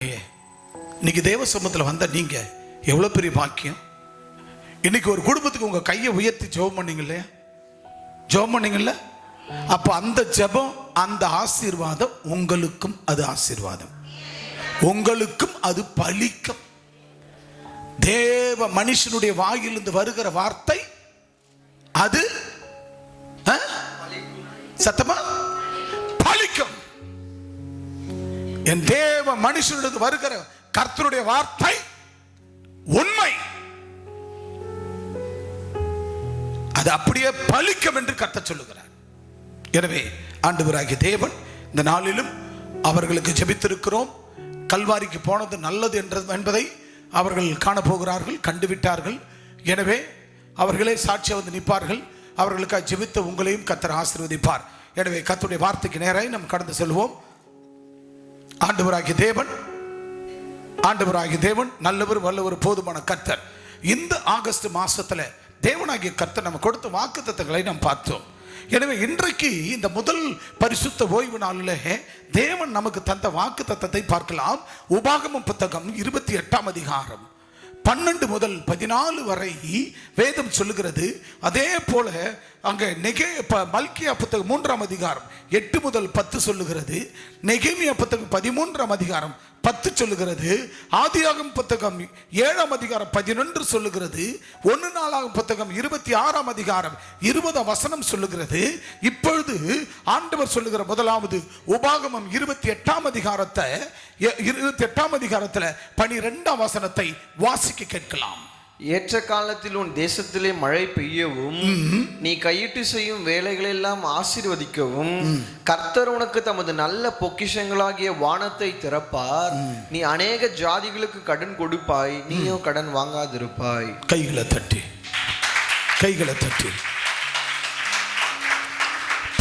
இன்னைக்கு தேவ சமூகத்தில் வந்த நீங்க எவ்வளவு பெரிய பாக்கியம். இன்னைக்கு ஒரு குடும்பத்துக்கு உங்க கையை உயர்த்தி ஜெபம் பண்ணீங்க இல்லையா? ஜெபம் பண்ணீங்கல்ல? அப்ப அந்த ஜெபம், அந்த ஆசீர்வாதம் உங்களுக்கும் அது ஆசீர்வாதம், உங்களுக்கும் அது பலிக்கும். தேவ மனுஷனுடைய வாயிலிருந்து வருகிற வார்த்தை அது சத்தமா பலிக்கும். என் தேவ மனுஷனிலிருந்து வருகிற கர்த்தருடைய வார்த்தை உண்மை, அது அப்படியே பலிக்கும் என்று கர்த்தர் சொல்லுகிறார். எனவே ஆண்டவராகிய தேவன் இந்த நாளிலும் அவர்களுக்கு ஜெபித்திருக்கிறோம். கல்வாரிக்கு போனது நல்லது என்பதை அவர்கள் காணப்போகிறார்கள், கண்டுவிட்டார்கள். எனவே அவர்களே சாட்சியாக வந்து நிற்பார்கள். அவர்களுக்காக ஜெபித்த உங்களையும் கர்த்தர் ஆசீர்வதிப்பார். எனவே கர்த்தருடைய வார்த்தைக்கு நேராக நாம் கடந்து செல்வோம். ஆண்டவராகிய தேவன் நல்லவர், வல்லவர், போதுமான கர்த்தர். இந்த ஆகஸ்ட் மாசத்துல தேவனாகிய கர்த்தர் நம்ம கொடுத்த வாக்குத்தத்தங்களை நாம் பார்த்தோம். எனவே இன்றைக்கு இந்த முதல் பரிசுத்த ஓய்வு நாளில் தேவன் நமக்கு தந்த வாக்குத்தத்தத்தை பார்க்கலாம். உபாகமம் புத்தகம் 28ஆம் அதிகாரம் 12 முதல் 14 வரை வேதம் சொல்லுகிறது. அதே போல அங்க மல்கியா புத்தகம் 3ஆம் அதிகாரம் 8 முதல் 10 சொல்லுகிறது. நெகேமியா புத்தகம் 13ஆம் அதிகாரம் 10 சொல்லுகிறது. ஆதியாகமம் புத்தகம் 7ஆம் அதிகாரம் 11 சொல்லுகிறது. 1 நாளாகமம் புத்தகம் 26ஆம் அதிகாரம் 20 வசனம் சொல்லுகிறது. இப்பொழுது ஆண்டவர் சொல்லுகிற முதலாவது உபாகமம் 28ஆம் அதிகாரத்துல 12ஆம் வசனத்தை வாசிக்க கேட்கலாம். ஏற்ற காலத்தில் உன் தேசத்திலே மழை பெய்யவும் நீ கையிட்டு செய்யும் வேலைகள் எல்லாம் ஆசீர்வதிக்கவும் கர்த்தர் உனக்கு தமது நல்ல பொக்கிஷங்களாகிய வானத்தை திறப்பார். நீ அநேக ஜாதிகளுக்கு கடன் கொடுப்பாய், நீயோ கடன் வாங்காதிருப்பாய். கைகளை தட்டி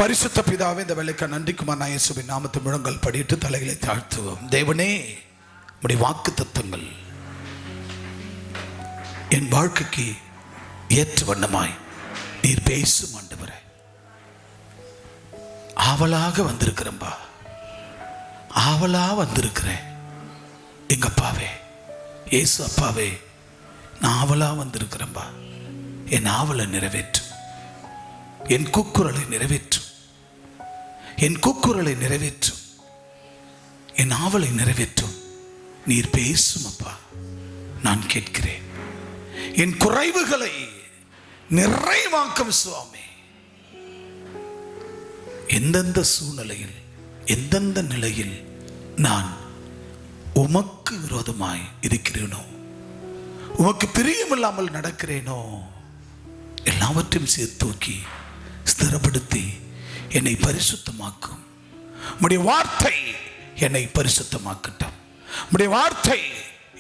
பரிசுத்த பிதாவே, இந்த வேலைக்கு நன்றிக்குமார் இயேசுவின் நாமத்தை முழங்கல் படிட்டு தலைகளை தாழ்த்துவோம். தேவனே, உம்முடைய வாக்குத்தத்தங்கள் என் வாழ்க்கைக்கு ஏற்ற வண்ணமாய் நீர் பேசும் ஆண்டவரே. ஆவலாக வந்திருக்கிறேன்பா, ஆவலா வந்திருக்கிறேன். எங்க அப்பாவே, இயேசு அப்பாவே, நான் ஆவலா வந்திருக்கிறேன்பா. என் ஆவலை நிறைவேற்றும், என் கூக்குரலை நிறைவேற்றும், என் கூக்குரலை நிறைவேற்றும், என் ஆவலை நிறைவேற்றும். நீர் பேசும் அப்பா, நான் கேட்கிறேன். என் குறைவுகளை நிறைவாக்கும் சுவாமி. எந்தெந்த சூழ்நிலையில், எந்தெந்த நிலையில் நான் உமக்கு விரோதமாய் இருக்கிறேனோ, உமக்கு பிரியமில்லாமல் நடக்கிறேனோ, எல்லாவற்றையும் தூக்கி ஸ்திரப்படுத்தி என்னை பரிசுத்தமாக்கும். உம்முடைய வார்த்தை என்னை பரிசுத்தமாக்கட்டும். உம்முடைய வார்த்தை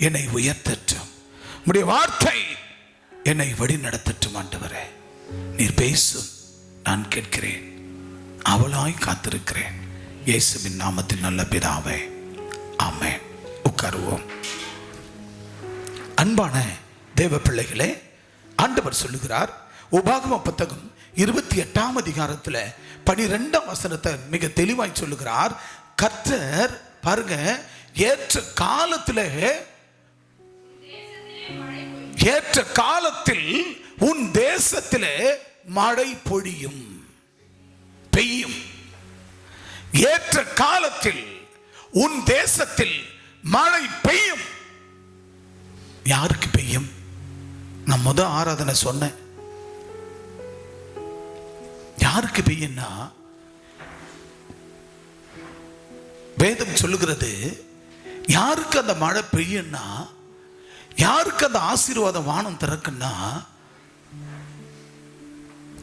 என்னை உயர்த்தட்டும். உம்முடைய வார்த்தை என்னை வழி நடத்தட்டும். ஆண்டவரே, நீர் பேசும், நான் கேட்கிறேன், அவளாய் காத்திருக்கிறேன். இயேசுவின் நாமத்தில் நல்ல பிதாவே, ஆமென். உட்காருவோம். அன்பான தேவ பிள்ளைகளே, ஆண்டவர் சொல்லுகிறார். உபாகம புத்தகம் 28ஆம் அதிகாரத்தில் 12ஆம் வசனத்தை மிக தெளிவாய் சொல்லுகிறார். கர்த்தர் பாருங்க, ஏற்ற காலத்தில் உன் தேசத்திலே மழை பெய்யும். ஏற்ற காலத்தில் உன் தேசத்தில் மழை பெய்யும். யாருக்கு பெய்யும்? நான் முதல் ஆராதனை சொன்னேன். யாருக்கு பெய்யும்னா, வேதம் சொல்லுகிறது, யாருக்கு அந்த மழை பெய்யும்னா, யாருக்கு அந்த ஆசீர்வாதம் வானம் திறக்குன்னா,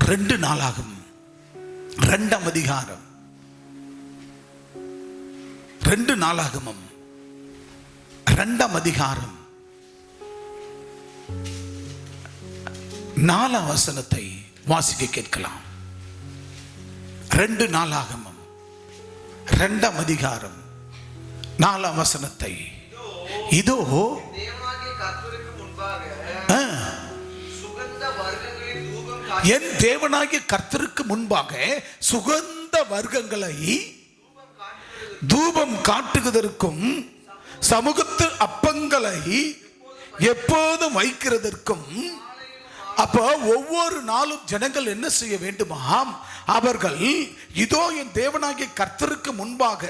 2 நாளாகமம் 2ஆம் அதிகாரம் 2 நாளாகமம் 2ஆம் அதிகாரம் 4ஆம் வசனத்தை வாசிக்க கேட்கலாம். 2 நாளாகமம் 2ஆம் அதிகாரம் 4ஆம் வசனத்தை. இதோ என் தேவனாகிய கர்த்தருக்கு முன்பாக சுகந்த வர்க்கங்களை தூபம் காட்டுவதற்கும் சமூகத்து அப்பங்களை எப்போதும் வைக்கிறதற்கும். அப்போ ஒவ்வொரு நாளும் ஜனங்கள் என்ன செய்ய வேண்டுமாம்? அவர்கள் இதோ என் தேவனாகிய கர்த்தருக்கு முன்பாக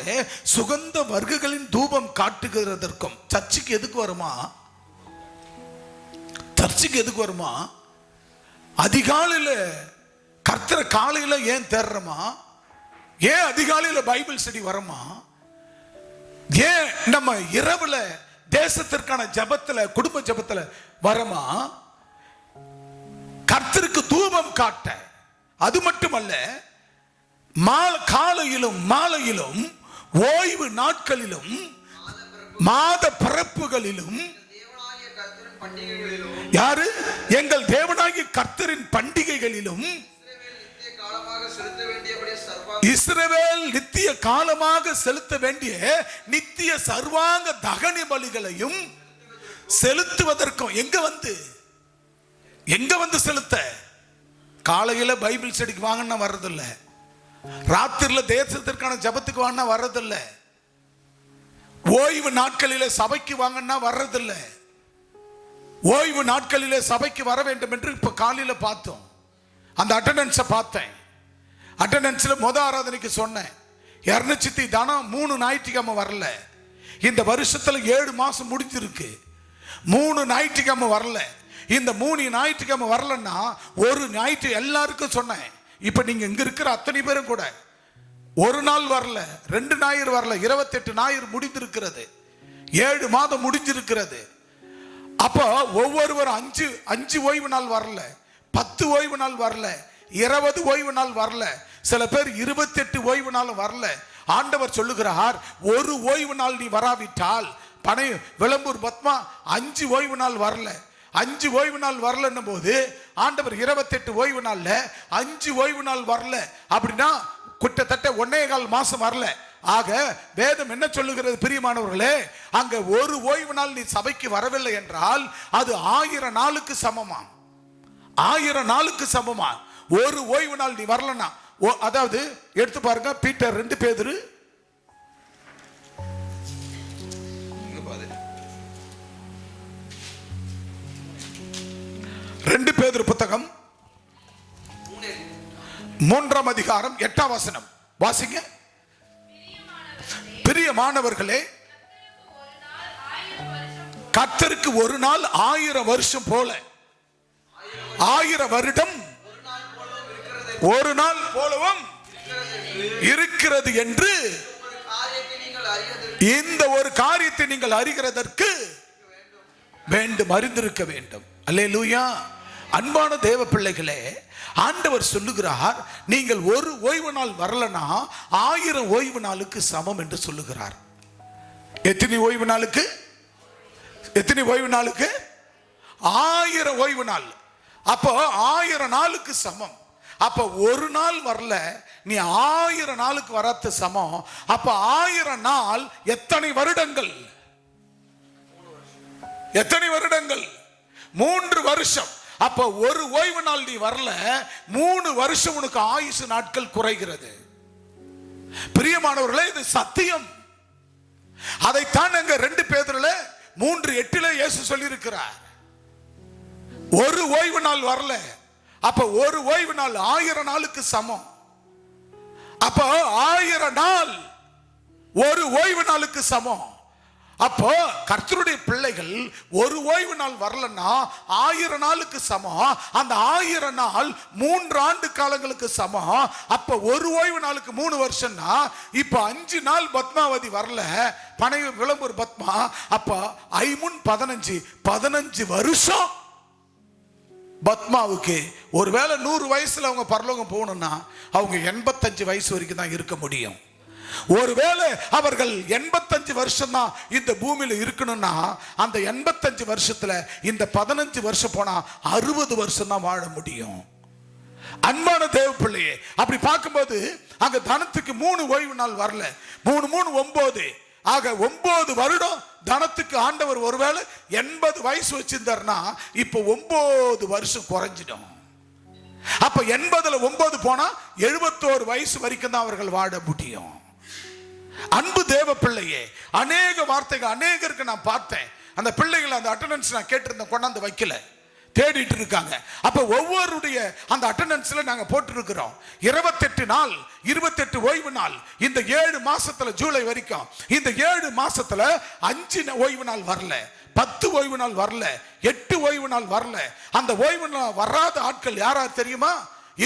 சுகந்த வர்க்கங்களின் தூபம் காட்டுகிறதற்கும். சர்ச்சுக்கு எதுக்கு வருமா? சர்ச்சுக்கு எதுக்கு வருமா? அதிகாலையில கர்த்தரை காலையில ஏன் தேடுறமா? ஏன் அதிகாலையில பைபிள் ஸ்டடி வரமா? ஏன் நம்ம இரவுல தேசத்திற்கான ஜபத்துல, குடும்ப ஜபத்துல வரமா? கர்த்தருக்கு தூபம் காட்ட. அது மட்டுமல்ல, காலையிலும் மாலையிலும் ஓய்வு நாட்களிலும் மாத பிறப்புகளிலும் யாரு? எங்கள் தேவனாகிய கர்த்தரின் பண்டிகைகளிலும் இஸ்ரவேல் நித்திய காலமாக செலுத்த வேண்டிய நித்திய சர்வாங்க தகன பலிகளையும் செலுத்துவதற்கும். எங்க வந்து செலுத்த? காலையில பைபிள் ஸ்டடிக்கு வாங்கன்னா வர்றதில்ல, ராத்திரில தேசத்திற்கான ஜபத்துக்கு வாங்கினா வர்றதில்ல, ஓய்வு நாட்களில சபைக்கு வாங்கன்னா வர்றதில்ல. ஓய்வு நாட்களிலே சபைக்கு வர வேண்டும் என்று இப்ப காலையில பார்த்தோம். அந்த அட்டெண்டன்ஸை பார்த்தேன். அட்டெண்டன்ஸ்ல ஆராதனைக்கு சொன்னேன், 200 தானம் 3 ஞாயிற்றுக்கிழமை வரல. இந்த வருஷத்துல 7 மாசம் முடிஞ்சிருக்கு, 3 ஞாயிற்றுக்கிழமை வரல. இந்த 3 ஞாயிற்றுக்கிழமை வரலன்னா ஒரு ஞாயிற்று எல்லாருக்கும் சொன்னேன். இப்ப நீங்க இங்க இருக்கிற அத்தனை பேரும் கூட ஒரு நாள் வரல, 2 ஞாயிறு வரல, 28 ஞாயிறு முடிந்திருக்கிறது, 7 மாதம் முடிஞ்சிருக்கிறது. அப்போ ஒவ்வொருவரும் 5 ஓய்வு நாள் வரல, 10 ஓய்வு நாள் வரல, 20 ஓய்வு நாள் வரல, சில பேர் 28 ஓய்வு நாள் வரல. ஆண்டவர் சொல்லுகிறார், ஒரு ஓய்வு நாள் நீ வராவிட்டால், பனை விளம்பூர் பத்மா 5 ஓய்வு நாள் வரல, 5 ஓய்வு நாள் வரலன்னும் போது ஆண்டவர் 28 ஓய்வு நாள்ல 5 ஓய்வு நாள் வரல அப்படின்னா கிட்டத்தட்ட 1.25 மாசம் வரல. ஆக வேதம் என்ன சொல்லுகிறது பிரியமானவர்களே? அங்க ஒரு ஓய்வு நாள் நீ சபைக்கு வரவில்லை என்றால் அது 1000 நாளுக்கு சமமா. 1000 நாளுக்கு சமமா. ஒரு ஓய்வு நாள் நீ வரலன்னா, அதாவது எடுத்து பாருங்க, பீட்டர் 2 பேதுரு 2 பேதுரு புத்தகம் 3ஆம் அதிகாரம் 8ஆம் வசனம் வாசிங்க. பிரியமானவர்களே, கர்த்தருக்கு ஒரு நாள் 1000 வருஷம் போல, 1000 வருடம் ஒரு நாள் போலவும் இருக்கிறது என்று இந்த ஒரு காரியத்தை நீங்கள் அறிகிறதற்கு வேண்டும், அறிந்திருக்க வேண்டும். அல்லேலூயா. அன்பான தேவ பிள்ளைகளே, ஆண்டவர் சொல்லுகிறார், நீங்கள் ஒரு ஓய்வு நாள் வரலனா 1000 ஓய்வு நாளுக்கு சமம் என்று சொல்லுகிறார். எத்தனை ஓய்வு நாளுக்கு? எத்தனை ஓய்வு நாளுக்கு? 1000 ஓய்வு நாள். அப்போ 1000 நாளுக்கு சமம். அப்ப ஒரு நாள் வரல, நீ 1000 நாளுக்கு வராத சமம். அப்ப 1000 நாள் எத்தனை வருடங்கள்? எத்தனை வருடங்கள்? 3 வருஷம். அப்ப ஒரு ஓய்வு நாள் நீ வரல, 3 வருஷம் உனக்கு ஆயுசு நாட்கள் குறைகிறது. பிரியமானவர்களே, இது சத்தியம். அதைத்தான் அங்க 2 பேதுருல 3:8 இயேசு சொல்லி இருக்கிறார். ஒரு ஓய்வு நாள் வரல, அப்ப ஒரு ஓய்வு நாள் 1000 நாளுக்கு சமம். அப்ப 1000 நாள் ஒரு ஓய்வு நாளுக்கு சமம். அப்போ கர்த்தருடைய பிள்ளைகள் ஒரு ஓய்வு நாள் வரலன்னா 1000 நாளுக்கு சமம். அந்த 1000 நாள் 3 ஆண்டு காலங்களுக்கு சமம். அப்ப ஒரு ஓய்வு நாளுக்கு 3 வருஷம்னா இப்ப 5 நாள் பத்மாவதி வரல, பனை விளம்பூர் பத்மா. அப்ப 15 வருஷம் பத்மாவுக்கு. ஒருவேளை 100 வயசுல அவங்க பரலோகம் போகணும்னா அவங்க 85 வயசு வரைக்கும் தான் இருக்க முடியும். ஒருவேளை அவர்கள் 85 வருஷம் தான் இந்த பூமியில இருக்கணும்னா அந்த 85 வருஷத்துல இந்த 15 வருஷம் போனா 60 வருஷம் தான் வாழ முடியும். அன்பான தேவ பிள்ளையே, அப்படி பார்க்கும்போது அங்க தனத்துக்கு 3 ஓய்வு நாள் வரல, 3 3 9. ஆக 9 வருடம் தனத்துக்கு ஆண்டவர் ஒருவேளை 80 வயசு வச்சிருந்தாருன்னா இப்ப 9 வருஷம் குறைஞ்சிடும். அப்ப 80ல 9 போனா 71 வயசு வரைக்கும் தான் அவர்கள் வாழ முடியும். அன்பு தேவ பிள்ளையே, அநேக வார்த்தைகள் அநேகருக்கு நான் பார்த்தேன். அந்த பிள்ளைகள் அந்த அட்டெண்டன்ஸ் நான் கேட்டிருந்தேன், கொண்டாந்து வைக்கல, தேடிட்டு இருக்காங்க. அப்ப ஒவ்வொருடைய அந்த அட்டெண்டன்ஸ்ல நாங்க போட்டிருக்கிறோம் 28 நாள், 28 ஓய்வு நாள். இந்த 7 மாசத்துல, ஜூலை வரைக்கும் இந்த 7 மாசத்துல 5 ஓய்வு நாள் வரல, 10 ஓய்வு நாள் வரல, 8 ஓய்வு நாள் வரல. அந்த ஓய்வு நாள் வராத ஆட்கள் யாரார் தெரியுமா?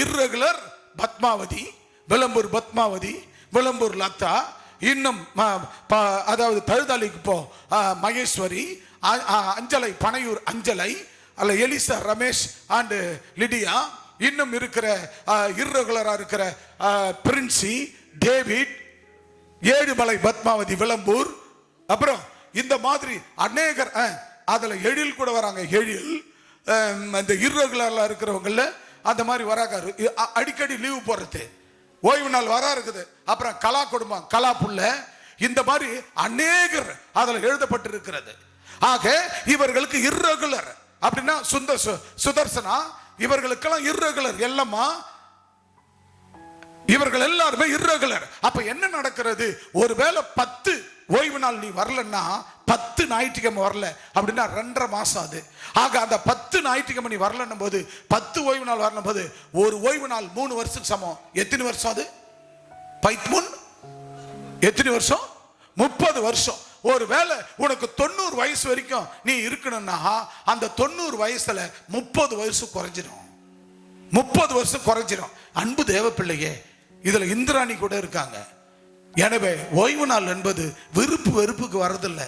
இர்ரெகுலர் பத்மாவதி, விளம்பூர் பத்மாவதி, விளம்பூர் லதா, இன்னும் அதாவது தழுதாளிக்கு போ மகேஸ்வரி, அஞ்சலை பனையூர் அஞ்சலை, அல்ல எலிசா ரமேஷ் அண்ட் லிடியா, இன்னும் இருக்கிற இர்ரெகுலரா இருக்கிற பிரின்சி, டேவிட், ஏழுமலை பத்மாவதி விளம்பூர், அப்புறம் இந்த மாதிரி அநேகர். அதுல எழில் கூட வராங்க. எழில் இந்த இர்ரெகுலர்ல இருக்கிறவங்கள அந்த மாதிரி வராங்க, அடிக்கடி லீவு போறது, ஓய்வு நாள் வரா இருக்குது. அப்புறம் கலா குடும்பம், கலா புள்ள, இந்த மாதிரி அநேகர் அதுல எழுதப்பட்டிருக்கிறது. ஆக இவர்களுக்கு இர்ரெகுலர் அப்படின்னா சுதர்சனா, இவர்களுக்கெல்லாம் இர்ரெகுலர் எல்லாமா, இவர்கள் எல்லாருமே இர்ரெகுலர். அப்ப என்ன நடக்கிறது? ஒருவேளை 10 ஓய்வு நாள் நீ வரலன்னா, 10 ஞாயிற்றுக்கிழமை வரல அப்படின்னா 2.5 மாசம் அது. ஆக அந்த 10 ஞாயிற்றுக்கிழமை நீ வரலன்னும் போது, 10 ஓய்வு நாள் வரணும் போது, ஒரு ஓய்வு நாள் 3 வருஷத்துக்கு சமம். எத்தனை வருஷம் அது? பைத்முன் எத்தனை வருஷம்? 30 வருஷம். ஒருவேளை உனக்கு 90 வயசு வரைக்கும் நீ இருக்கணும்னா, அந்த 90 வயசுல 30 வயசு குறைஞ்சிடும், 30 வருஷம் குறைஞ்சிடும். அன்பு தேவ பிள்ளையே, இதுல இந்திராணி கூட இருக்காங்க. எனவே ஓய்வு நாள் என்பது விருப்பு வெறுப்புக்கு வரதில்லை.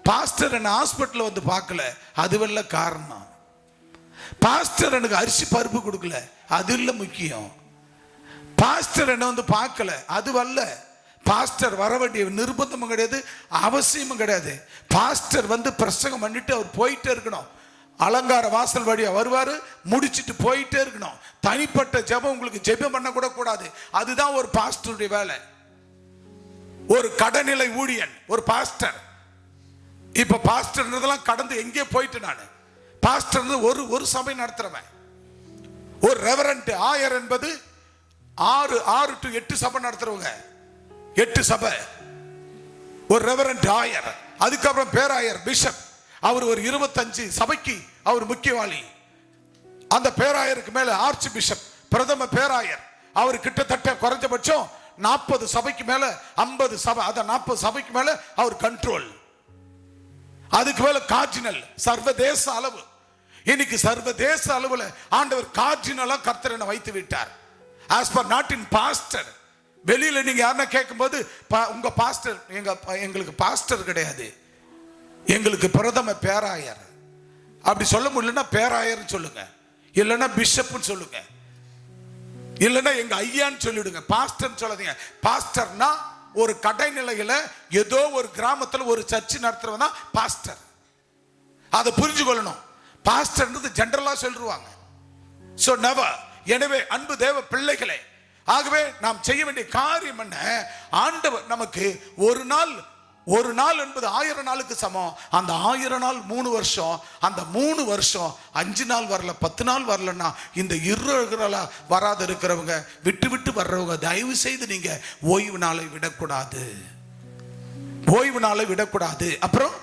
பாஸ்டர் என்ன ஹாஸ்பிட்டல் வந்து பார்க்கல, அதுவல்ல காரணம். பாஸ்டர் எனக்கு அரிசி பருப்பு கொடுக்கல, அது இல்ல முக்கியம். பாஸ்டர் என்ன வந்து பார்க்கல, அதுவல்ல. பாஸ்டர் வர வேண்டிய நிர்பந்தமும் கிடையாது, அவசியமும் கிடையாது. பாஸ்டர் வந்து பிரசங்கம் பண்ணிட்டு அவர் போயிட்டே இருக்கணும். அலங்கார வாசல் வழியா வருவாரு, முடிச்சிட்டு போயிட்டே இருக்கணும். தனிப்பட்ட ஜெபம் உங்களுக்கு ஜெபம் பண்ண கூட கூடாது. அதுதான் ஒரு பாஸ்டருடைய வேலை. ஒரு கடைநிலை ஊழியன் ஒரு பாஸ்டர். இப்ப பாஸ்டர்ன்றதெல்லாம் கடந்து எங்கே போயிட்டு நான் பாஸ்டர் ஒரு சபை நடத்துறவன். ஒரு ரெவரண்ட் ஆயர் என்பது 6 to 8 சபை நடத்துறவங்க, 8 சபை. ஒரு ரெவரண்ட் ஆயர், அதுக்கப்புறம் பேராயர் பிஷப், அவர் ஒரு 25 சபைக்கு அவர் முக்கியவாளி. அந்த பேராயருக்கு மேல ஆர்ச் பிஷப், பிரதம பேராயர், அவர் கிட்டத்தட்ட குறைஞ்சபட்சம் 40 சபைக்கு மேல 50 சபை, அத 40 சபைக்கு மேல அவர் கண்ட்ரோல். அதுக்கு மேல கார்டினல், சர்வதேச அளவு. இன்னைக்கு சர்வதேச அளவுல ஆண்டவர் கார்டினலா கர்த்தர் என்ன வைத்து விட்டார். As per not in pastor. வெளியில நீங்க யாரா கேட்கும்போது உங்க பாஸ்டர், எங்களுக்கு பாஸ்டர் கிடையாது, எங்களுக்கு பிரதம பேராயர். அப்படி சொல்ல முடியலன்னா பேராயர் சொல்லுங்க, இல்லைன்னா பிஷப்னு சொல்லுங்க, இல்லைன்னா எங்க ஐயான்னு சொல்லிடுங்க. பாஸ்டர் சொல்லாதீங்க. பாஸ்டர்னா ஒரு கடைநிலையில ஏதோ ஒரு கிராமத்துல ஒரு சர்ச் நடத்துறவன் தான் பாஸ்டர். அதை புரிஞ்சு கொள்ளணும். பாஸ்டர்ன்றது ஜெனரலா சொல்லுவாங்க. So never. எனவே அன்பு தேவ பிள்ளைகளே, ஆகவே நாம் செய்ய வேண்டிய காரியம் என்ன? ஆண்டவர் நமக்கு ஒரு நாள் என்பது 1000 நாளுக்கு சமம். அந்த 1000 நாள் 3 வருஷம். அந்த 3 வருஷம் 5 நாள் வரல, 10 நாள் வரலன்னா, இந்த இர்ரெகுலரா வராத இருக்கிறவங்க, விட்டு விட்டு வர்றவங்க, தயவு செய்து நீங்க ஓய்வு நாளை விடக்கூடாது. ஓய்வு நாளை விடக்கூடாது. அப்புறம்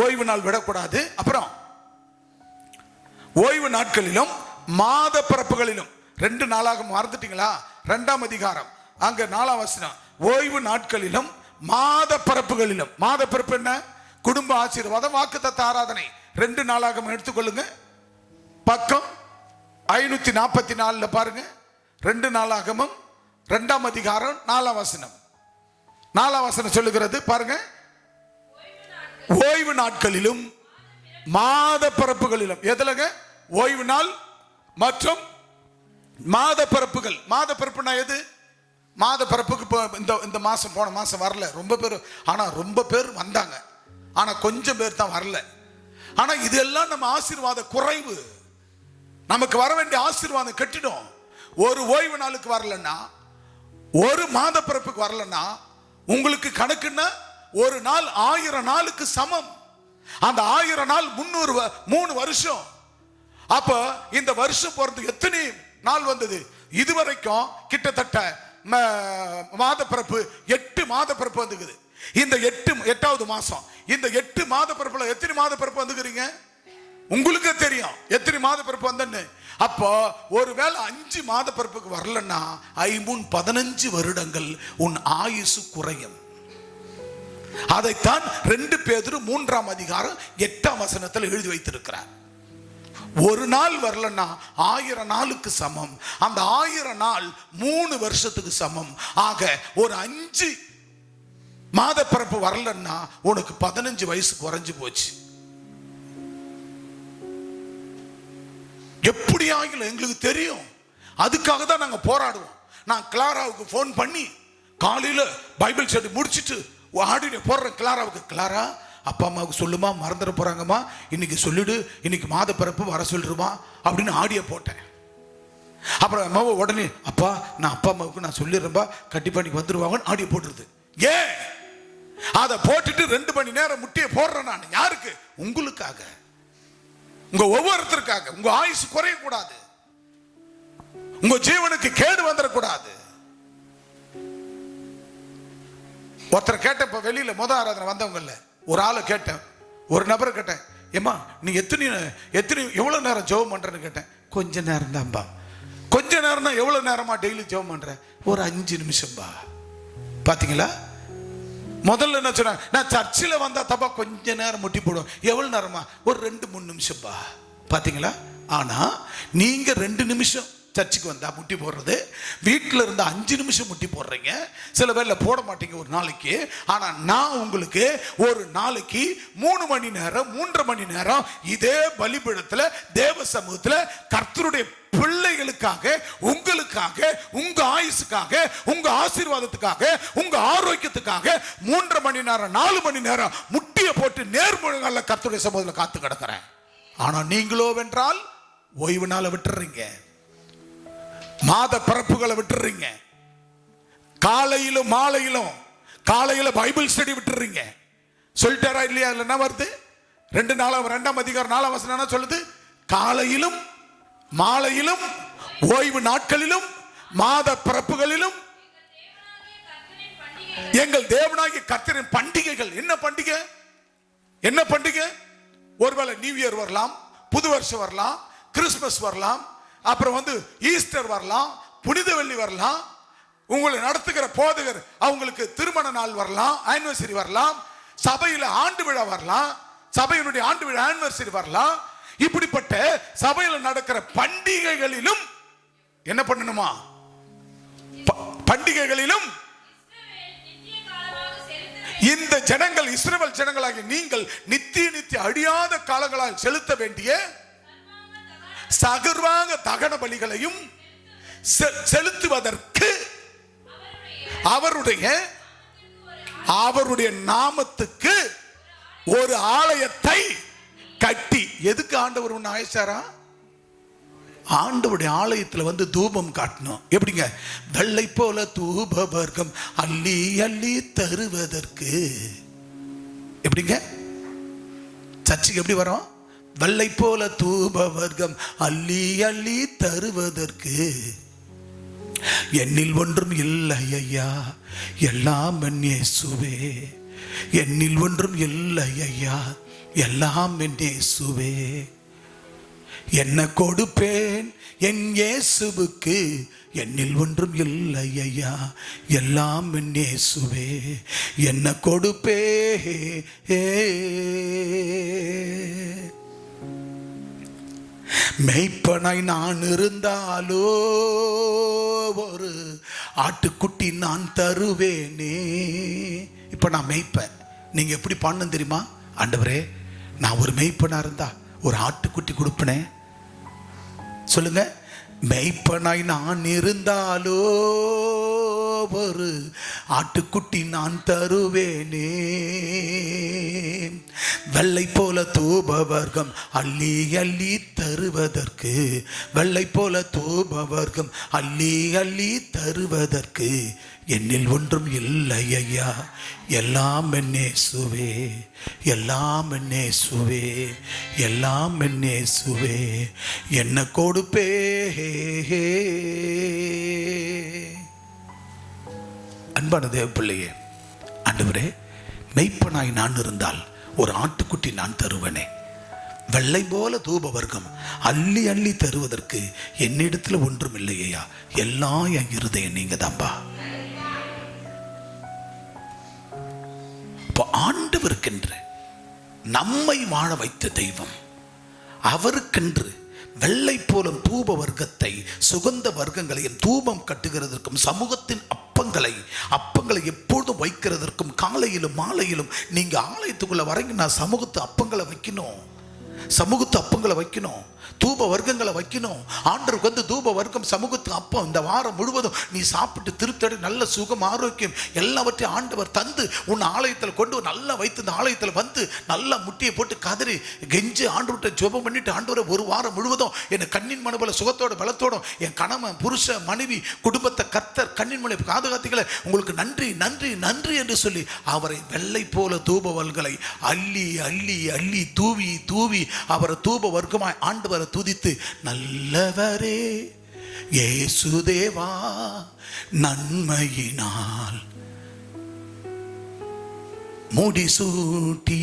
ஓய்வு நாள் விடக்கூடாது. அப்புறம் ஓய்வு நாட்களிலும் மாத பிறப்புகளிலும் 2 நாளாக மறந்துட்டீங்களா? 2ஆம் அதிகாரம் அங்க 4ஆம் வசனம். ஓய்வு நாட்களிலும் மாத பிறப்புகளிலும். மாத பிறப்பு என்ன? குடும்ப ஆசீர்வாதம், வாக்குத்தத்த ஆராதனை. 2 நாளாக எடுத்துக்கொள்ளுங்க. பக்கம் 544 பாருங்க. 2 நாளாகமும் 2ஆம் அதிகாரம் 4ஆம் வசனம். 4ஆம் வசனம் சொல்லுகிறது பாருங்க. ஓய்வு நாட்களிலும் மாத பிறப்புகளிலும். எதுலங்க? ஓய்வு நாள் மற்றும் மாத பிறப்புகள். மாத பிறப்புனா எது? மாத பிறப்புக்கு இந்த மாசம், போன மாசம் வரல ரொம்ப பேர். ஆனா ரொம்ப பேர் வந்தாங்க, ஆனா கொஞ்சம் பேர் தான் வரல. ஆனா இதெல்லாம் நம்ம ஆசீர்வாத குறைவு. நமக்கு வர வேண்டிய ஆசீர்வாதம் கெட்டிடும். ஒரு ஓய்வு நாளுக்கு வரலன்னா, ஒரு மாத பிறப்புக்கு வரலன்னா, உங்களுக்கு கணக்குன்னா ஒரு நாள் 1000 நாளுக்கு சமம். அந்த 1000 நாள் 3 வருஷம். அப்ப இந்த வருஷம் போறது எத்தனை நாள் வந்தது? இதுவரைக்கும் கிட்டத்தட்ட மாத பிறப்பு 8 மாத பிறப்பு வந்துக்குது. இந்த 8வது மாசம், இந்த 8 மாத பிறப்புல எத்தனை மாத பிறப்பு வந்துக்கிறீங்க? உங்களுக்கு தெரியும் எத்தனை மாத பிறப்பு வந்தன்னு. அப்போ ஒருவேளை 5 மாத பிறப்புக்கு வரலன்னா 15 வருடங்கள் உன் ஆயுசு குறையும். அதைத்தான் 2 பேதுரு 3ஆம் அதிகாரம் 8ஆம் வசனத்தில் எழுதி வைத்திருக்கிறார். ஒரு நாள் வரலன்னா 1000 நாளுக்கு சமம். அந்த 1000 நாள் 3 வருஷத்துக்கு சமம். ஆக ஒரு 5 மாத பிறப்பு வரலன்னா உனக்கு 15 வயசு குறைஞ்சு போச்சு. எப்படி ஆகிலும் எங்களுக்கு தெரியும். அதுக்காக தான் நாங்க போராடுவோம். நான் கிளாராவுக்கு போன் பண்ணி காலையில பைபிள் ஸ்டடி முடிச்சிட்டு ஆடியோ போடுறேன் கிளாராவுக்கு. கிளாரா, அப்பா அம்மாவுக்கு சொல்லுமா, மறந்துட போறாங்கம்மா, இன்னைக்கு சொல்லிடு, இன்னைக்கு மாத பிறப்பு வர சொல்லிடுமா அப்படின்னு ஆடியோ போட்டேன். அப்புறம் அம்மாவை உடனே, அப்பா நான் அப்பா அம்மாவுக்கு நான் சொல்லிடுறேன்பா, கண்டிப்பா இன்னைக்கு வந்துருவாங்கன்னு ஆடியோ போட்டுருது. ஏன் அதை போட்டுட்டு 2 மணி நேரம் முட்டியை போடுறேன் நான். யாருக்கு? உங்களுக்காக, உங்க ஒவ்வொருத்தருக்காக. உங்க ஆயுசு குறைய கூடாது, உங்க ஜீவனுக்கு கேடு வந்துடக்கூடாது. ஒருத்தர் கேட்ட, இப்ப வெளியில ஆராதனை வந்தவங்கல்ல ஒரு ஆளை கேட்டேன், ஒரு நபரை கேட்டேன், ஏமா நீ எவ்வளவு நேரம் ஜெபம் பண்றேன்னு கேட்டேன். கொஞ்ச நேரம் தான்பா. கொஞ்ச நேரம்னா எவ்வளவு நேரமா டெய்லி ஜெபம் பண்ற? ஒரு 5 நிமிஷம்பா. பாத்தீங்களா? முதல்ல என்ன சொன்ன, நான் சர்ச்சில் வந்தா தப்பா கொஞ்ச நேரம் முட்டி போடுவோம். எவ்வளவு நேரமா? ஒரு 2-3 நிமிஷம்பா. பாத்தீங்களா? ஆனா நீங்க 2 நிமிஷம் சர்ச்சுக்கு வந்தா முட்டி போடுறது, வீட்டில் இருந்தா 5 நிமிஷம் முட்டி போடுறீங்க. சில பேர்ல போட மாட்டீங்க ஒரு நாளைக்கு. ஆனா நான் உங்களுக்கு ஒரு நாளைக்கு 3 மணி நேரம் 3.5 மணி நேரம் இதே பலிபீடத்துல தேவ சமூகத்துல கர்த்தருடைய பிள்ளைகளுக்காக, உங்களுக்காக, உங்க ஆயுசுக்காக, உங்க ஆசீர்வாதத்துக்காக, உங்க ஆரோக்கியத்துக்காக 3.5 மணி நேரம் 4 மணி நேரம் முட்டிய போட்டு நேர்முகங்கள்ல கர்த்தருடைய சமூகத்துல காத்து கிடக்கிறேன். ஆனா நீங்களோ வென்றால் ஓய்வு நாளை விட்டுறீங்க, மாத பிறப்புகளை விட்டுறீங்க, காலையிலும் மாலையிலும், காலையில பைபிள் ஸ்டடி விட்டுறீங்க. சொல்லிட்டாரா இல்லையா? அதுல என்ன வருது? 2ஆம் அதிகாரம் 4ஆம் வசனம் சொல்லுது, காலையிலும் மாலையிலும் ஓய்வு நாட்களிலும் மாத பிறப்புகளிலும் எங்கள் தேவனாகிய கர்த்தரின் பண்டிகைகள். என்ன பண்டிகை? என்ன பண்டிகை? ஒருவேளை நியூ இயர் வரலாம், புது வருஷம் வரலாம், கிறிஸ்துமஸ் வரலாம், அப்புறம் ஈஸ்டர் வரலாம், புனித வெள்ளி வரலாம், உங்களை நடத்துகிற போதகர் அவங்களுக்கு திருமண நாள் வரலாம், ஆனிவர்சரி வரலாம், சபையில ஆண்டு விழா வரலாம், சபையினுடைய ஆண்டு விழா ஆனிவர்சரி வரலாம். இப்படிப்பட்ட சபையில நடக்கிற பண்டிகைகளிலும் என்ன பண்ணணுமா? பண்டிகைகளிலும் இந்த ஜனங்கள், இஸ்ரவேல் ஜனங்களாகிய நீங்கள் நித்திய அழியாத காலங்களால் செலுத்த வேண்டிய சகர்வாங்க தகன பலிகளையும் செலுத்துவதற்கு அவருடைய நாமத்துக்கு ஒரு ஆலயத்தை கட்டி. எதுக்கு ஆண்டவர் ஒன்று ஆயிச்சாரா? ஆண்டவருடைய ஆலயத்தில் தூபம் காட்டணும். எப்படிங்க? வெள்ளை போல தூப வர்க்கம் அள்ளி அள்ளி தருவதற்கு. எப்படிங்க சர்ச்சுக்கு எப்படி வரும்? வெள்ளை போல தூப வர்க்கம் அள்ளி அள்ளி தருவதற்கு. என்னில் ஒன்றும் இல்லை ஐயா, எல்லாம் என் இயேசுவே. என்னில் ஒன்றும் இல்லை ஐயா, எல்லாம் என் இயேசுவே. என்ன கொடுப்பேன் என் இயேசுவுக்கு, என்னில் ஒன்றும் இல்லை ஐயா, எல்லாம் என் இயேசுவே. என்ன கொடுப்பே. மெய்ப்பனாய் நான் இருந்தாலோ ஒரு ஆட்டுக்குட்டி நான் தருவேனே. இப்ப நான் மெய்ப்பேன். நீங்க எப்படி பண்ணணும் தெரியுமா? ஆண்டவரே, நான் ஒரு மெய்ப்பனா இருந்தா ஒரு ஆட்டுக்குட்டி கொடுப்பனே. சொல்லுங்க. மெய்ப்பனாய் நான் இருந்தாலோ ஒரு ஆட்டுக்குட்டி நான் தருவேனே. வெள்ளை போல தூப வர்க்கம் அள்ளி அள்ளி தருவதற்கு. வெள்ளை போல தூப வர்க்கம் அள்ளி அள்ளி தருவதற்கு. என்னில் ஒன்றும் இல்லை ஐயா, எல்லாம் என் இயேசுவே. எல்லாம் என் இயேசுவே, எல்லாம் என் இயேசுவே. என்ன கொடுப்பே. அன்பான தேவ பிள்ளையே, ஆண்டவரே, மெய்ப்பனாய் நான் இருந்தால் ஒரு ஆட்டுக்குட்டி நான் தருவனே. வெள்ளை போல தூப வர்க்கம் அள்ளி அள்ளி தருவதற்கு என்னிடத்துல ஒன்றும் இல்லையா, எல்லாம் என் இருதயம் நீங்க தான்பா. இப்போ ஆண்டவருக்கென்று நம்மை வாழ வைத்த தெய்வம், அவருக்கென்று வெள்ளை போலும் தூப வர்க்கத்தை, சுகந்த வர்க்கங்களையும் தூபம் கட்டுகிறதற்கும், சமூகத்தின் அப்பங்களை எப்பொழுதும் வைக்கிறதற்கும், காலையிலும் மாலையிலும் நீங்க ஆலயத்துக்குள்ள வரீங்க, நான் சமூகத்து அப்பங்களை வைக்கணும், சமூகத்து அப்பங்களை வைக்கணும், தூப வர்க்கங்களை வைக்கணும். ஆண்டவருக்கு வந்து தூப வர்க்கம், சமூகத்து அப்பம் இந்த வாரம் முழுவதும் நீ சாப்பிட்டு திருப்தி, நல்ல சுகம், ஆரோக்கியம் எல்லாவற்றையும் ஆண்டவர் தந்து உன் ஆலயத்தில் கொண்டு நல்லா வைத்து, இந்த ஆலயத்தில் வந்து நல்லா முட்டியை போட்டு கதறி கெஞ்சு ஆண்டவர்கிட்ட ஜெபம் பண்ணிட்டு, ஆண்டவரை ஒரு வாரம் முழுவதும் என் கண்ணின் மனுபல சுகத்தோட பலத்தோடும் என் கணவன், புருஷ, மனைவி, குடும்பத்தை கர்த்தர் கண்ணின் மனை பாதுகாத்துக்களை உங்களுக்கு நன்றி நன்றி நன்றி என்று சொல்லி அவரை வெள்ளை போல தூபவல்களை அள்ளி அள்ளி அள்ளி தூவி தூவி அவரை தூப வர்க்கமாய் ஆண்டவரை துதித்து, நல்லவரே இயேசுதேவா நன்மையினால் முடிசூட்டி,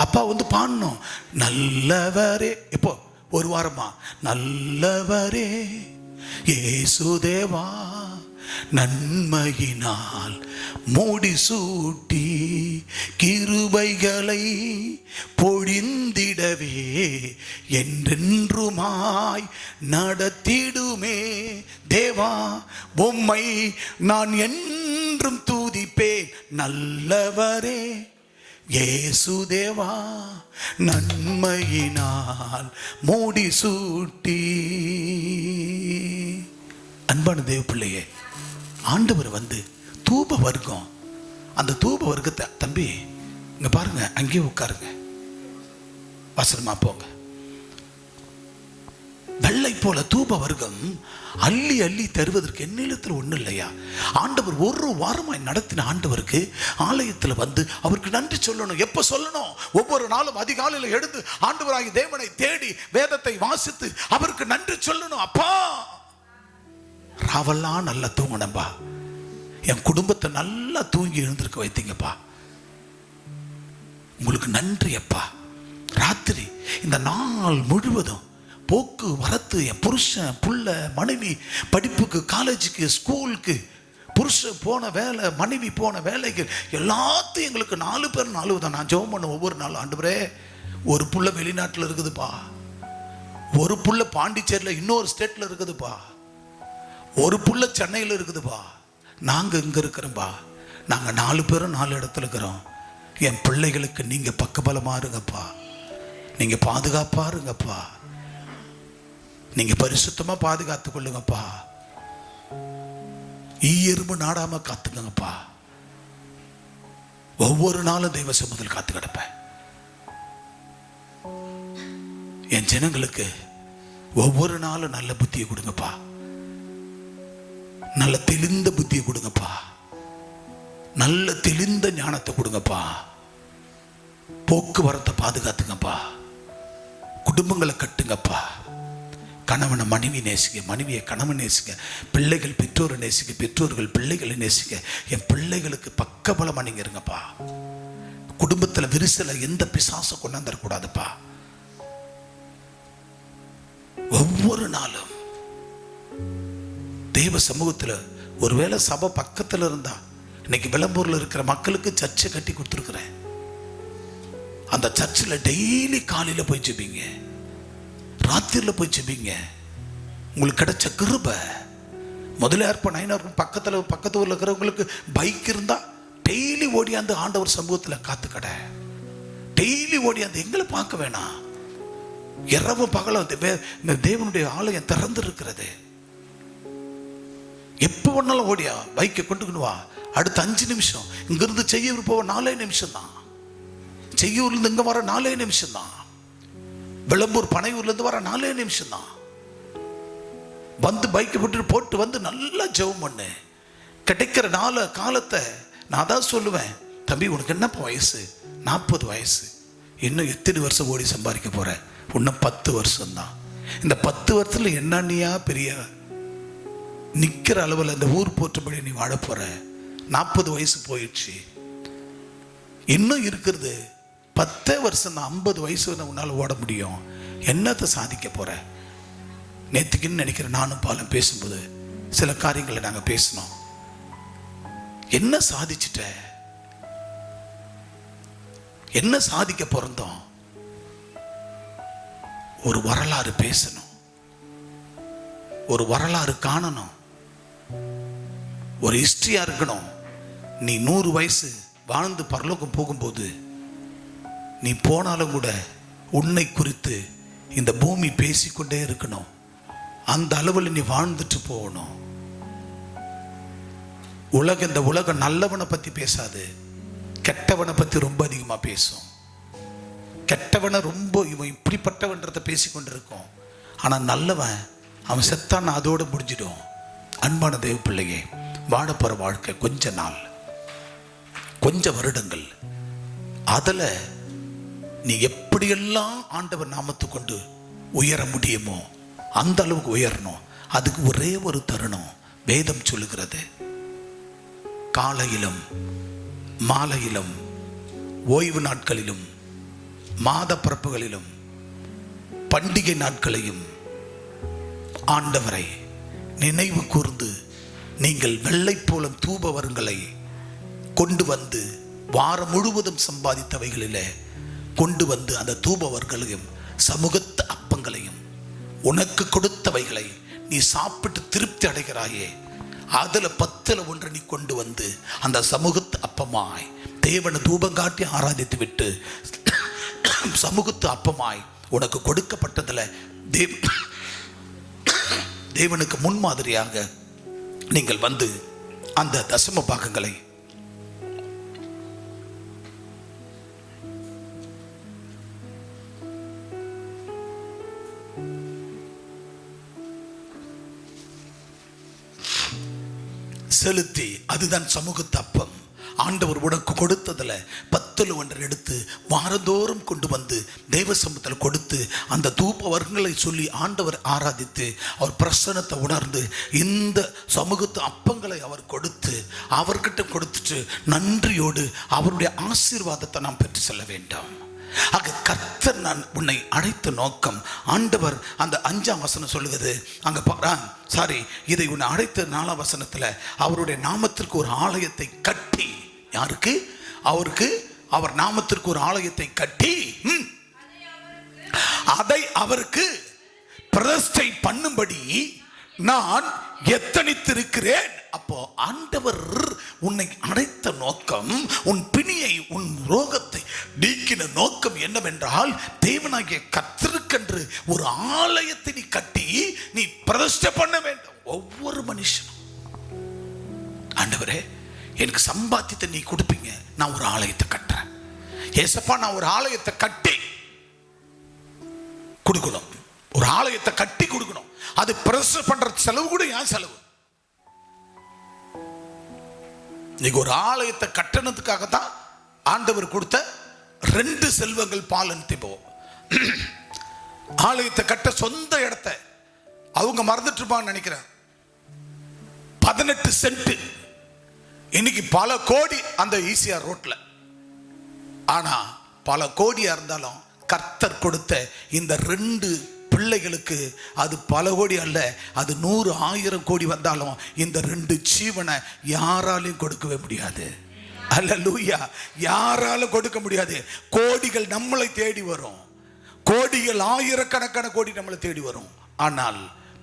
அப்பா வந்து பாடணும், நல்லவரே. இப்போ ஒரு வாரமா, நல்லவரே இயேசுதேவா நன்மையினால் முடிசூட்டி கிருபைகளை பொழிந்திடவே என்றென்றுமாய் நடத்திடுமே தேவா, உம்மை நான் என்றும் துதிப்பேன், நல்லவரே இயேசுதேவா நன்மையினால் முடிசூட்டி. அன்பான தேவ பிள்ளையே, ஆண்டவர் வந்து தூப வர்க்கம், அந்த தூப வர்க்கத்தை, தம்பி இங்க பாருங்க, அங்கேயே உட்காருங்க, வசனமா போங்க. வெள்ளை போல தூப வர்க்கம் அள்ளி அள்ளி தருவதற்கு என்னிடத்தில் ஒன்றும் இல்லையா. ஆண்டவர் ஒரு வாரமாய் நடத்தின ஆண்டவருக்கு ஆலயத்தில் வந்து அவருக்கு நன்றி சொல்லணும். எப்போ சொல்லணும்? ஒவ்வொரு நாளும் அதிகாலையில் எழுந்து ஆண்டவராகிய தேவனை தேடி வேதத்தை வாசித்து அவருக்கு நன்றி சொல்லணும். அப்பா, ராவெல்லாம் நல்லா தூங்கணும்பா, என் குடும்பத்தை நல்லா தூங்கி எழுந்திருக்க வைத்தீங்கப்பா, உங்களுக்கு நன்றி அப்பா. ராத்திரி இந்த நாள் முழுவதும் போக்கு வரத்து, என் புருஷன், புள்ள, மனைவி படிப்புக்கு, காலேஜுக்கு, ஸ்கூலுக்கு, புருஷன் போன வேலை, மனைவி போன வேலைகள் எல்லாத்தையும் எங்களுக்கு 4 பேர் 4 தான். நான் ஜெபம் பண்ண ஒவ்வொரு நாள், ஆண்டவரே, ஒரு புள்ள வெளிநாட்டில் இருக்குதுப்பா, ஒரு புள்ள பாண்டிச்சேரியில் இன்னொரு ஸ்டேட்டில் இருக்குதுப்பா, ஒரு புள்ள சென்னையில் இருக்குதுப்பா, நாங்கள் இங்கே இருக்கிறோம்பா, நாங்கள் 4 பேரும் 4 இடத்துல இருக்கிறோம். என் பிள்ளைகளுக்கு நீங்கள் பக்கபலமாக இருங்கப்பா, நீங்கள் பாதுகாப்பாக இருங்கப்பா, நீங்கள் பரிசுத்தமாக பாதுகாத்து கொள்ளுங்கப்பா, எறும்பு நாடாமல் காத்துங்கப்பா. ஒவ்வொரு நாளும் தெய்வ சமூகத்தில் காத்து கிடப்பேன். என் ஜனங்களுக்கு ஒவ்வொரு நாளும் நல்ல புத்தியை கொடுங்கப்பா, நல்ல தெளிந்த புத்தியை கொடுங்கப்பா, நல்ல தெளிந்த ஞானத்தை கொடுங்கப்பா, போக்குவரத்தை பாதுகாத்துங்கப்பா, குடும்பங்களை கட்டுங்கப்பா, கணவனை மனைவி நேசிக்க, மனைவியை கணவன் நேசிக்க, பிள்ளைகள் பெற்றோரை நேசிக்க, பெற்றோர்கள் பிள்ளைகளை நேசிக்க, என் பிள்ளைகளுக்கு பக்கபலமா நீங்க இருங்கப்பா. குடும்பத்தில் விரிசலை எந்த பிசாசை கொண்டாந்துடக்கூடாதுப்பா. ஒவ்வொரு நாளும் தெய்வ சமூகத்தில், ஒருவேளை சபை பக்கத்தில் இருந்தா, இன்னைக்கு விளம்பூர்ல இருக்கிற மக்களுக்கு சர்ச்சை கட்டி கொடுத்துருக்குறேன். அந்த சர்ச்சில் டெய்லி காலையில் போய் ஜெபிங்க, ராத்திரியில் போய் ஜெபிங்க. உங்களுக்கு கிடைச்ச கிருபை. முதலியார்ப்ப நயினார்க்கும் பக்கத்து ஊரில் இருக்கிறவங்களுக்கு பைக் இருந்தால் டெய்லி ஓடியாந்து ஆண்டவர் சமூகத்தில் காத்து கடை, டெய்லி ஓடியாந்து எங்களை பார்க்க வேணாம். இரவும் பகலும் இந்த தேவனுடைய ஆலயம் திறந்து இருக்கிறது. எப்போ ஒன்னாலும் ஓடியா பைக்கை கொண்டுக்கணும் வா. அடுத்த 5 நிமிஷம் இங்கிருந்து செய்யூர் போக 4 நிமிஷம் தான். செய்யூர்லேருந்து இங்கே வர 4 நிமிஷம் தான். விளம்பூர் பனையூர்லேருந்து வர 4 நிமிஷம் தான். வந்து பைக்கை போட்டு வந்து நல்லா ஜெபம் பண்ணு. கிடைக்கிற காலத்தை நான் தான் சொல்லுவேன், தம்பி உனக்கு என்னப்பா வயசு? 40 வயசு. இன்னும் எத்தனை வருஷம் ஓடி சம்பாதிக்க போற? இன்னும் 10 வருஷம் தான். இந்த 10 வருஷத்துல என்னன்னியா பெரிய நிற்கிற அளவில் இந்த ஊர் போற்றபடி நீ வாழ போற. 40 வயசு போயிடுச்சு, இன்னும் இருக்கிறது 10 வருஷம் தான். 50 வயசு உன்னால ஓட முடியும். என்னத்தை சாதிக்க போற? நேற்றுக்குன்னு நினைக்கிறேன், நானும் பாலும் பேசும்போது சில காரியங்களை நாங்கள் பேசினோம். என்ன சாதிச்சிட்ட? என்ன சாதிக்க பிறந்தோம்? ஒரு வரலாறு பேசணும், ஒரு வரலாறு காணணும், ஒரு ஹிஸ்டரியா இருக்கணும். நீ 100 வயசு வாழ்ந்து பரலோகம் போகும்போது நீ போனாலும் கூட உன்னை குறித்து இந்த பூமி பேசிக்கொண்டே இருக்கணும். அந்த அளவில் நீ வாழ்ந்துட்டு போகணும். இந்த உலகம் நல்லவனை பத்தி பேசாது, கெட்டவனை பத்தி ரொம்ப அதிகமா பேசும். கெட்டவனை ரொம்ப இவன் இப்படிப்பட்டவன்றதை பேசிக்கொண்டிருக்கோம். ஆனா நல்லவன் அவன் செத்தான், அதோடு முடிஞ்சிடும். அன்பான தேவ பிள்ளையே, வாழப்போற வாழ்க்கை கொஞ்ச நாள், கொஞ்ச வருடங்கள். அதுல நீ எப்படியெல்லாம் ஆண்டவர் நாமத்தை கொண்டு உயர முடியுமோ அந்த அளவுக்கு உயரணும். அதுக்கு ஒரே ஒரு தருணம் வேதம் சொல்லுகிறது. காலையிலும் மாலையிலும் ஓய்வு நாட்களிலும் மாத பிறப்புகளிலும் பண்டிகை நாட்களையும் ஆண்டவரை நினைவு கூர்ந்து நீங்கள் வெள்ளை போலும் தூபவரங்களை கொண்டு வந்து வாரம் முழுவதும் சம்பாதித்தவைகளிலே கொண்டு வந்து அந்த தூபவர்களையும் சமூகத்து அப்பங்களையும் உனக்கு கொடுத்தவைகளை நீ சாப்பிட்டு திருப்தி அடைகிறாயே, அதுல 10ல் 1 நீ கொண்டு வந்து அந்த சமூகத்து அப்பமாய் தேவனை தூபம் காட்டி ஆராதித்து விட்டு சமூகத்து அப்பமாய் உனக்கு கொடுக்கப்பட்டதுல தேவனுக்கு முன்மாதிரியாக நீங்கள் வந்து அந்த தசம பாகங்களை செலுத்தி, அதுதான் சமூகத்து அப்பம். ஆண்டவர் உனக்கு கொடுத்ததுல 10ல் 1 எடுத்து வாரந்தோறும் கொண்டு வந்து தெய்வ சமூகத்தில் கொடுத்து அந்த தூப வர்க்கங்களை சொல்லி ஆண்டவர் ஆராதித்து அவர் பிரசன்னத்தை உணர்ந்து இந்த சமூகத்து அப்பங்களை அவர் கொடுத்து அவர்கிட்ட கொடுத்துட்டு நன்றியோடு அவருடைய ஆசீர்வாதத்தை நாம் பெற்று செல்ல வேண்டும். ஆக கர்த்தர் நான் உன்னை அழைத்த நோக்கம், ஆண்டவர் அந்த 5ஆம் வசனம் சொல்லுகிறது. அங்க இதை உன்னை அழைத்த 4ஆம் வசனத்துல அவருடைய நாமத்திற்கு ஒரு ஆலயத்தை கட்டி, யாருக்கு? அவருக்கு, அவர் நாமத்திற்கு ஒரு ஆலயத்தை கட்டி அதை அவருக்கு பிரதிஷ்டை பண்ணும்படி நான் எத்தனித்திருக்கிறேன். அப்போ ஆண்டவர் உன்னை அழைத்த நோக்கம், உன் பிணியை உன் ரோகத்தை நீக்கின நோக்கம் என்னவென்றால், தேவனாகிய கர்த்தருக்கென்று ஒரு ஆலயத்தை நீ கட்டி நீ பிரதிஷ்டை பண்ண வேண்டும். ஒவ்வொரு மனுஷனும், ஆண்டவரே எனக்கு சம்பாத்தியத்தை நீ கொடுப்பீங்க, நான் ஒரு ஆலயத்தை கட்டுறேன். ஏசப்பா நான் ஒரு ஆலயத்தை கட்டி கொடுக்கணும், ஒரு ஆலயத்தை கட்டி கொடுக்கணும். அது பிரதிஷ்டை பண்ற செலவு கூட என் செலவு. நீங்க ஒரு ஆலயத்தை கட்டணத்துக்காக தான் ஆண்டவர் கொடுத்த 2 செல்வங்கள் பாலன் திபோ. ஆலயத்தை கட்ட சொந்த இடத்தை அவங்க மறந்துட்டு இருப்பாங்க நினைக்கிறேன். 18 சென்ட், இன்னைக்கு பல கோடி அந்த ஈசிஆர் ரோட்ல. ஆனா பல கோடியா இருந்தாலும் கர்த்தர் கொடுத்த இந்த 2 பிள்ளைகளுக்கு அது பல கோடி அல்ல, அது 100 1000 கோடி வந்தாலும் இந்த 2 ஜீவனை யாராலையும் கொடுக்கவே முடியாது. அல்லேலூயா, யாராலும் கொடுக்க முடியாது. கோடிகள் நம்மளை தேடி வரும், கோடிகள் ஆயிரக்கணக்கான கோடி நம்மளை தேடி வரும், ஆனால்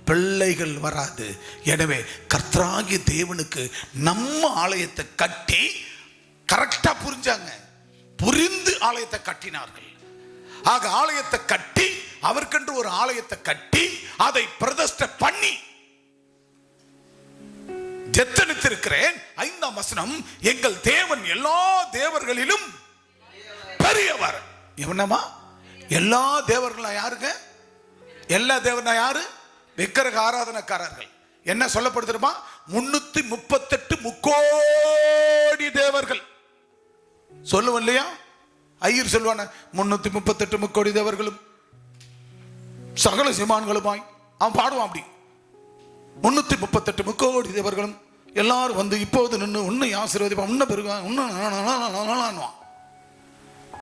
பிள்ளைகள் வராது. எனவே கர்த்தராகிய தேவனுக்கு நம்ம ஆலயத்தை கட்டி, கரெக்டா புரிஞ்சாங்க, புரிந்து ஆலயத்தை கட்டினார்கள். ஆக ஆலயத்தை கட்டி, அவர்க்கென்று ஒரு ஆலயத்தை கட்டி அதை பிரதிஷ்டை பண்ணி எத்தனித்திருக்கிறேன். 5ஆம் வசனம், எங்கள் தேவன் எல்லா தேவர்களிலும் பெரியவர். என்னமா எல்லா தேவர்களும் யாருங்க? எல்லா தேவனா யாரு? விக்கிரக ஆராதனைக்காரர்கள். என்ன சொல்லப்படுதுமா? 338 முக்கோடி தேவர்கள் சொல்லுவோம் இல்லையா? ஐயர் சொல்லுவான 338 முக்கோடி தேவர்களும் சகல சிமான்களுமாய் அவன் பாடுவான். அப்படி 338 முக்கோடி தேவர்களும் எல்லாரும் வந்து இப்போது நின்று உன்னை ஆசீர்வதிப்பான், உன்னை பெருகான், உன்னை